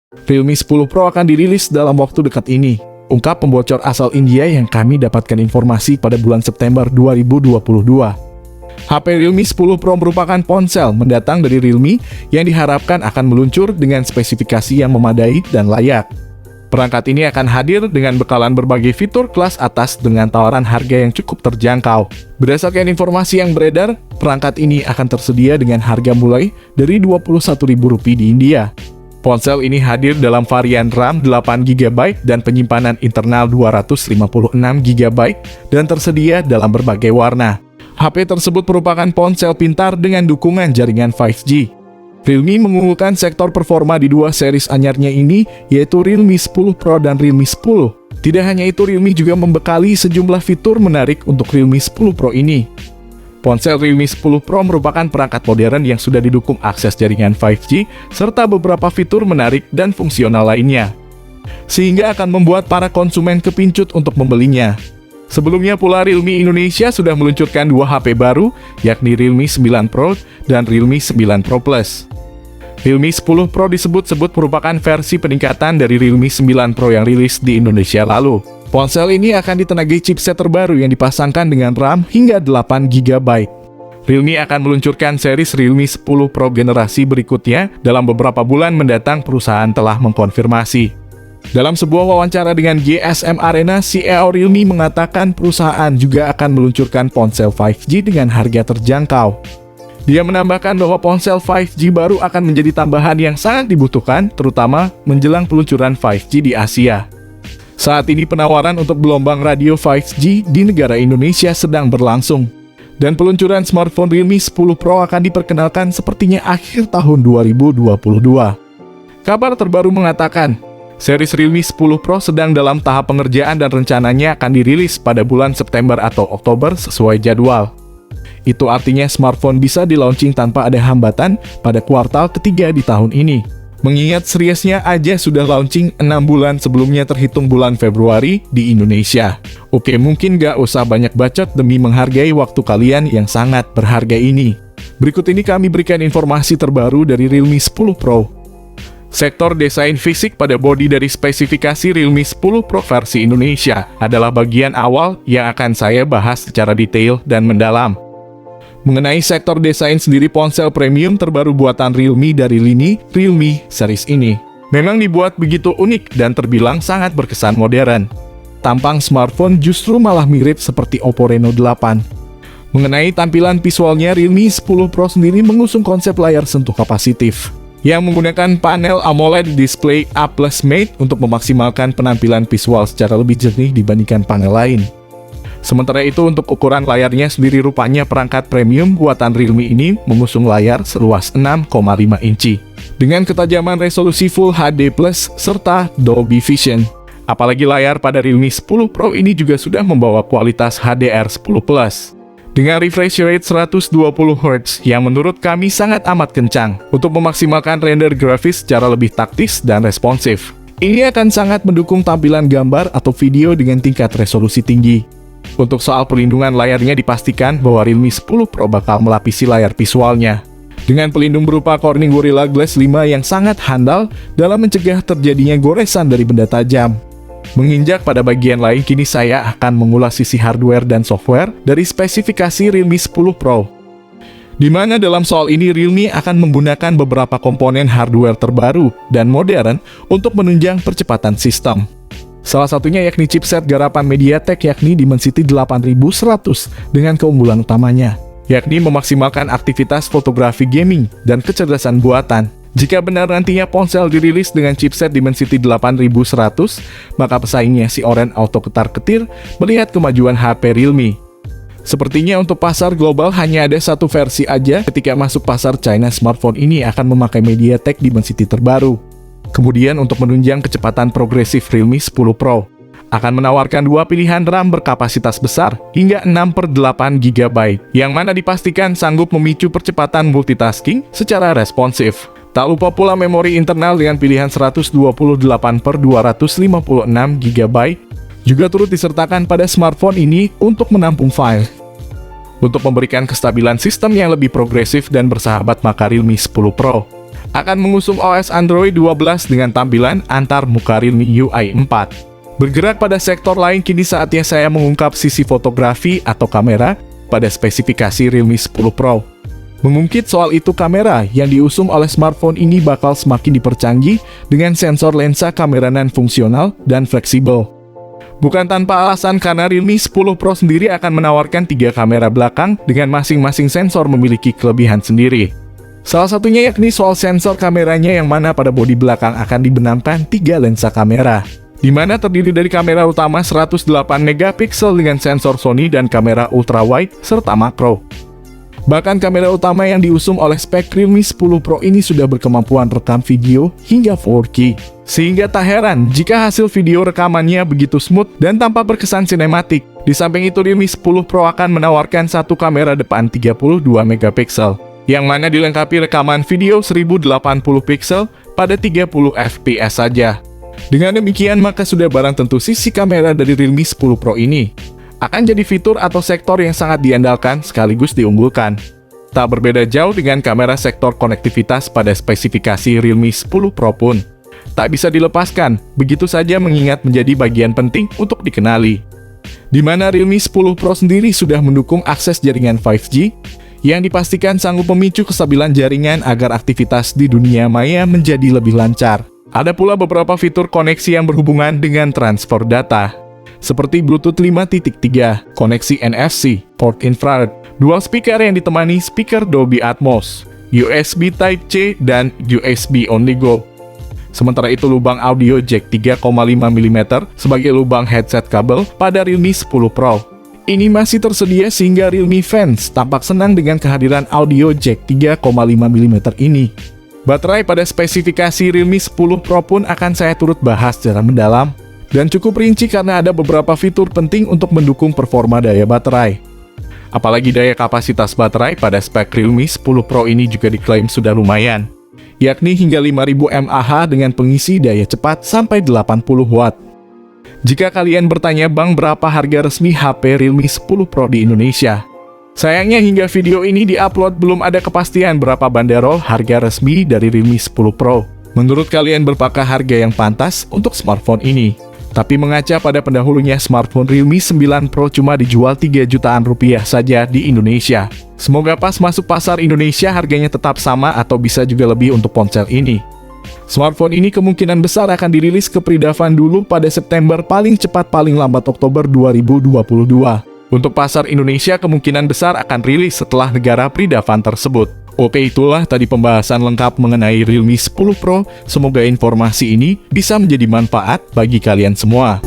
Realme 10 Pro akan dirilis dalam waktu dekat ini, ungkap pembocor asal India yang kami dapatkan informasi pada bulan September 2022. HP Realme 10 Pro merupakan ponsel mendatang dari Realme yang diharapkan akan meluncur dengan spesifikasi yang memadai dan layak. Perangkat ini akan hadir dengan bekalan berbagai fitur kelas atas dengan tawaran harga yang cukup terjangkau. Berdasarkan informasi yang beredar, perangkat ini akan tersedia dengan harga mulai dari Rp21.000 di India. Ponsel ini hadir dalam varian RAM 8GB dan penyimpanan internal 256GB dan tersedia dalam berbagai warna. HP tersebut merupakan ponsel pintar dengan dukungan jaringan 5G. Realme mengunggulkan sektor performa di dua series anyarnya ini, yaitu Realme 10 Pro dan Realme 10. Tidak hanya itu, Realme juga membekali sejumlah fitur menarik untuk Realme 10 Pro ini. Ponsel Realme 10 Pro merupakan perangkat modern yang sudah didukung akses jaringan 5G, serta beberapa fitur menarik dan fungsional lainnya, sehingga akan membuat para konsumen kepincut untuk membelinya. Sebelumnya pula Realme Indonesia sudah meluncurkan dua HP baru, yakni Realme 9 Pro dan Realme 9 Pro Plus. Realme 10 Pro disebut-sebut merupakan versi peningkatan dari Realme 9 Pro yang rilis di Indonesia lalu. Ponsel ini akan ditenagai chipset terbaru yang dipasangkan dengan RAM hingga 8GB. Realme akan meluncurkan series Realme 10 Pro generasi berikutnya dalam beberapa bulan mendatang, perusahaan telah mengkonfirmasi. Dalam sebuah wawancara dengan GSM Arena, CEO Realme mengatakan perusahaan juga akan meluncurkan ponsel 5G dengan harga terjangkau. Dia menambahkan bahwa ponsel 5G baru akan menjadi tambahan yang sangat dibutuhkan, terutama menjelang peluncuran 5G di Asia. Saat ini penawaran untuk gelombang radio 5G di negara Indonesia sedang berlangsung, dan peluncuran smartphone Realme 10 Pro akan diperkenalkan sepertinya akhir tahun 2022. Kabar terbaru mengatakan, series Realme 10 Pro sedang dalam tahap pengerjaan dan rencananya akan dirilis pada bulan September atau Oktober sesuai jadwal. Itu artinya smartphone bisa di-launching tanpa ada hambatan pada kuartal ketiga di tahun ini. Mengingat seriesnya aja sudah launching 6 bulan sebelumnya terhitung bulan Februari di Indonesia. Oke, mungkin gak usah banyak bacot demi menghargai waktu kalian yang sangat berharga ini. Berikut ini kami berikan informasi terbaru dari Realme 10 Pro. Sektor desain fisik pada bodi dari spesifikasi Realme 10 Pro versi Indonesia adalah bagian awal yang akan saya bahas secara detail dan mendalam. Mengenai sektor desain sendiri, ponsel premium terbaru buatan Realme dari lini Realme series ini memang dibuat begitu unik dan terbilang sangat berkesan modern. Tampang smartphone justru malah mirip seperti Oppo Reno 8. Mengenai tampilan visualnya, Realme 10 Pro sendiri mengusung konsep layar sentuh kapasitif yang menggunakan panel AMOLED display A+ Mate untuk memaksimalkan penampilan visual secara lebih jernih dibandingkan panel lain. Sementara itu, untuk ukuran layarnya sendiri, rupanya perangkat premium buatan Realme ini mengusung layar seluas 6,5 inci dengan ketajaman resolusi Full HD+ serta Dolby Vision. Apalagi layar pada Realme 10 Pro ini juga sudah membawa kualitas HDR10+ dengan refresh rate 120Hz yang menurut kami sangat amat kencang untuk memaksimalkan render grafis secara lebih taktis dan responsif. Ini akan sangat mendukung tampilan gambar atau video dengan tingkat resolusi tinggi. Untuk soal perlindungan layarnya, dipastikan bahwa Realme 10 Pro bakal melapisi layar visualnya dengan pelindung berupa Corning Gorilla Glass 5 yang sangat handal dalam mencegah terjadinya goresan dari benda tajam. Menginjak pada bagian lain, kini saya akan mengulas sisi hardware dan software dari spesifikasi Realme 10 Pro, di mana dalam soal ini Realme akan menggunakan beberapa komponen hardware terbaru dan modern untuk menunjang percepatan sistem. Salah satunya yakni chipset garapan MediaTek yakni Dimensity 8100 dengan keunggulan utamanya, yakni memaksimalkan aktivitas fotografi gaming dan kecerdasan buatan. Jika benar nantinya ponsel dirilis dengan chipset Dimensity 8100, maka pesaingnya si Oren auto ketar-ketir melihat kemajuan HP Realme. Sepertinya untuk pasar global hanya ada satu versi aja, ketika masuk pasar China smartphone ini akan memakai MediaTek Dimensity terbaru. Kemudian untuk menunjang kecepatan progresif, Realme 10 Pro akan menawarkan dua pilihan RAM berkapasitas besar hingga 6/8GB, yang mana dipastikan sanggup memicu percepatan multitasking secara responsif. Tak lupa pula memori internal dengan pilihan 128/256GB juga turut disertakan pada smartphone ini untuk menampung file. Untuk memberikan kestabilan sistem yang lebih progresif dan bersahabat, maka Realme 10 Pro akan mengusung OS Android 12 dengan tampilan antar muka Realme UI 4. Bergerak pada sektor lain, kini saatnya saya mengungkap sisi fotografi atau kamera pada spesifikasi Realme 10 Pro. Mengungkit soal itu, kamera yang diusung oleh smartphone ini bakal semakin dipercanggih dengan sensor lensa kamera non-fungsional dan fleksibel. Bukan tanpa alasan, karena Realme 10 Pro sendiri akan menawarkan 3 kamera belakang dengan masing-masing sensor memiliki kelebihan sendiri. Salah satunya yakni soal sensor kameranya, yang mana pada bodi belakang akan dibenamkan 3 lensa kamera, di mana terdiri dari kamera utama 108 megapiksel dengan sensor Sony dan kamera ultrawide serta makro. Bahkan kamera utama yang diusung oleh spek Realme 10 Pro ini sudah berkemampuan rekam video hingga 4K. Sehingga tak heran jika hasil video rekamannya begitu smooth dan tanpa berkesan sinematik. Di samping itu, Realme 10 Pro akan menawarkan satu kamera depan 32 megapiksel, yang mana dilengkapi rekaman video 1080 piksel pada 30 fps saja. Dengan demikian, maka sudah barang tentu sisi kamera dari Realme 10 Pro ini akan jadi fitur atau sektor yang sangat diandalkan sekaligus diunggulkan. Tak berbeda jauh dengan kamera sektor konektivitas pada spesifikasi Realme 10 Pro pun tak bisa dilepaskan, begitu saja mengingat menjadi bagian penting untuk dikenali. Di mana Realme 10 Pro sendiri sudah mendukung akses jaringan 5G, yang dipastikan sanggup memicu kestabilan jaringan agar aktivitas di dunia maya menjadi lebih lancar. Ada pula beberapa fitur koneksi yang berhubungan dengan transfer data, seperti Bluetooth 5.3, koneksi NFC, port infrared, dual speaker yang ditemani speaker Dolby Atmos, USB Type-C, dan USB Only Go. Sementara itu, lubang audio jack 3,5 mm sebagai lubang headset kabel pada Realme 10 Pro ini masih tersedia, sehingga Realme fans tampak senang dengan kehadiran audio jack 3,5 mm ini. Baterai pada spesifikasi Realme 10 Pro pun akan saya turut bahas secara mendalam dan cukup rinci karena ada beberapa fitur penting untuk mendukung performa daya baterai. Apalagi daya kapasitas baterai pada spek Realme 10 Pro ini juga diklaim sudah lumayan, yakni hingga 5000 mAh dengan pengisi daya cepat sampai 80 Watt. Jika kalian bertanya, Bang, berapa harga resmi HP Realme 10 Pro di Indonesia? Sayangnya hingga video ini diupload belum ada kepastian berapa banderol harga resmi dari Realme 10 Pro. Menurut kalian, berapakah harga yang pantas untuk smartphone ini? Tapi mengaca pada pendahulunya, smartphone Realme 9 Pro cuma dijual 3 jutaan rupiah saja di Indonesia. Semoga pas masuk pasar Indonesia harganya tetap sama atau bisa juga lebih untuk ponsel ini. Smartphone ini kemungkinan besar akan dirilis ke Pridavan dulu pada September, paling cepat paling lambat Oktober 2022. Untuk pasar Indonesia kemungkinan besar akan rilis setelah negara Pridavan tersebut. Oke, itulah tadi pembahasan lengkap mengenai Realme 10 Pro. Semoga informasi ini bisa menjadi manfaat bagi kalian semua.